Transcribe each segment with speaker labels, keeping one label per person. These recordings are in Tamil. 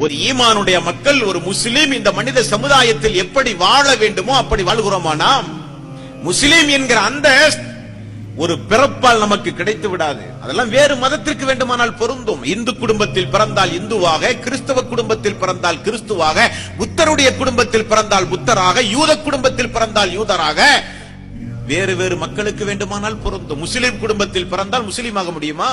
Speaker 1: ஒரு ஈமானுடைய மக்கள், ஒரு முஸ்லிம் இந்த மனித சமுதாயத்தில் எப்படி வாழ வேண்டுமோ அப்படி வாழ்கிறோமா நாம்? முஸ்லிம் என்கிற அந்த ஒரு பிறப்பால் நமக்கு கிடைத்து விடாது. அதெல்லாம் வேறு மதத்திற்கு வேண்டுமானால் பொருந்தும். இந்து குடும்பத்தில் பிறந்தால் இந்துவாக, கிறிஸ்தவ குடும்பத்தில் பிறந்தால் கிறிஸ்துவாக, புத்தருடைய குடும்பத்தில் பிறந்தால் புத்தராக, யூத குடும்பத்தில் பிறந்தால் யூதராக, வேறு வேறு மக்களுக்கு வேண்டுமானால் பொருந்தும். முஸ்லிம் குடும்பத்தில் பிறந்தால் முஸ்லீம் ஆக முடியுமா?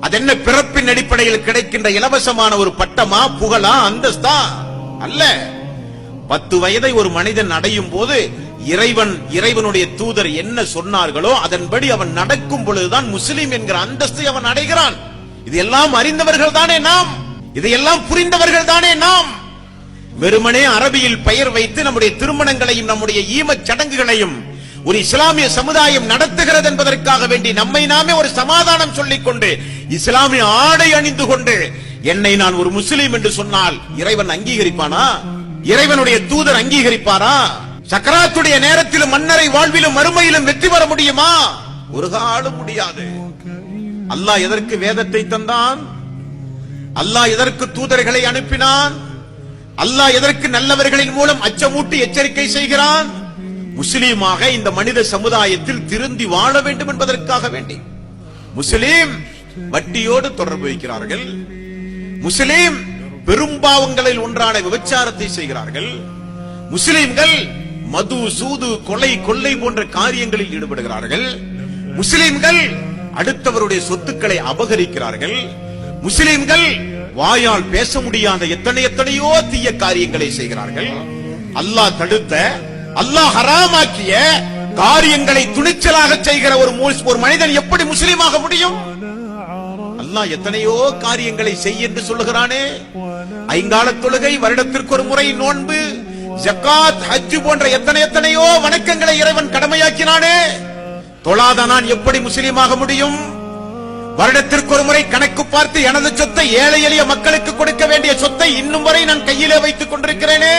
Speaker 1: அது என்ன பிறப்பின் அடிப்படையில் கிடைக்கின்ற இலவசமான ஒரு பட்டமா, புகழா, அந்தஸ்தா? அல்ல. 10 வயதை ஒரு மனிதன் அடையும் போது இறைவனுடைய தூதர் என்ன சொன்னார்களோ அதன்படி அவன் நடக்கும் பொழுதுதான் முஸ்லிம் என்கிற அந்தஸ்தை அவன் அடைகிறான். இதெல்லாம் அறிந்தவர்கள் தானே நாம், இதையெல்லாம் புரிந்தவர்கள் தானே நாம். வெறுமனே அரபியில் பெயர் வைத்து நம்முடைய திருமணங்களையும் நம்முடைய ஈமச் சடங்குகளையும் ஒரு இஸ்லாமிய சமுதாயம் நடத்துகிறது என்பதற்காக வேண்டி நம்மை நாமே ஒரு சமாதானம் சொல்லிக் கொண்டு இஸ்லாமிய ஆடை அணிந்து கொண்டு என்னை நான் ஒரு முஸ்லீம் என்று சொன்னால் இறைவன் அங்கீகரிப்பானா? இறைவனுடைய தூதர் அங்கீகரிப்பாரா? சக்கராத்துடைய நேரத்திலும் மன்னரை வாழ்விலும் மறுமையிலும் வெற்றி பெற முடியுமா? ஒரு காலம் முடியாது. அல்லாஹ் எதற்கு வேதத்தை தந்தான்? அல்லாஹ் எதற்கு தூதர்களை அனுப்பினான்? அல்லாஹ் எதற்கு நல்லவர்களின் மூலம் அச்சமூட்டி எச்சரிக்கை செய்கிறான்? முஸ்லீமாக இந்த மனித சமுதாயத்தில் திருந்தி வாழ வேண்டும் என்பதற்காக வேண்டி. முஸ்லீம் வட்டியோடு தொடர்பு வைக்கிறார்கள். முஸ்லீம் பெரும்பாவங்களில் ஒன்றான விபச்சாரத்தை செய்கிறார்கள். முஸ்லிம்கள் மது, சூது, கொலை, கொள்ளை போன்ற காரியங்களில் ஈடுபடுகிறார்கள். முஸ்லிம்கள் அடுத்தவருடைய சொத்துக்களை அபகரிக்கிறார்கள். முஸ்லிம்கள் வாயால் பேச முடியாத எத்தனையோ தீய காரியங்களை செய்கிறார்கள். அல்லாஹ் தடுத்த, அல்லாஹ் ஹராமாக்கிய காரியங்களை துணிச்சலாக செய்கிற ஒரு மனிதன் எப்படி முஸ்லீமாக முடியும்? அல்லாஹ் எத்தனையோ காரியங்களை செய்ய என்று சொல்லுகிறானே. ஐங்கால தொழுகை, வருடத்திற்கு ஒரு முறை நோன்பு, ஜகாத், ஹஜ் போன்ற எத்தனையோ வணக்கங்களை இறைவன் கடமையாக்கினானே. தொழாத நான் எப்படி முஸ்லீமாக முடியும்? வருடத்திற்கு ஒரு முறை கணக்கு பார்த்து எனது சொத்தை ஏழை எளிய மக்களுக்கு கொடுக்க வேண்டிய சொத்தை இன்னும் வரை நான் கையிலே வைத்துக் கொண்டிருக்கிறேனே.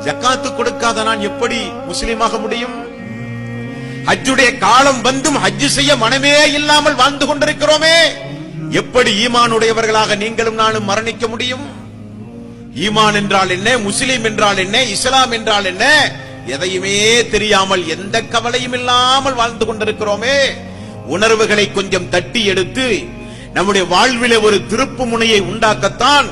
Speaker 1: ஜகாத்து கொடுக்காத நான் எப்படி முஸ்லீமாக முடியும்? ஹஜ்ஜுடைய காலம் வந்தும் ஹஜ் செய்ய மனமே இல்லாமல் வாழ்ந்து கொண்டிருக்கிறோமே. எப்படி ஈமானுடையவர்களாக நீங்களும் நானும் மரணிக்க முடியும்? ஈமான் என்றால் என்ன, முஸ்லிம் என்றால் என்ன, இஸ்லாம் என்றால் என்ன, எதையுமே தெரியாமல் எந்த கவலையும் இல்லாமல் வாழ்ந்து கொண்டிருக்கிறோமே. உணர்வுகளை கொஞ்சம் தட்டி எடுத்து நம்முடைய வாழ்விலே ஒரு திருப்பு முனையை உண்டாக்கத்தான்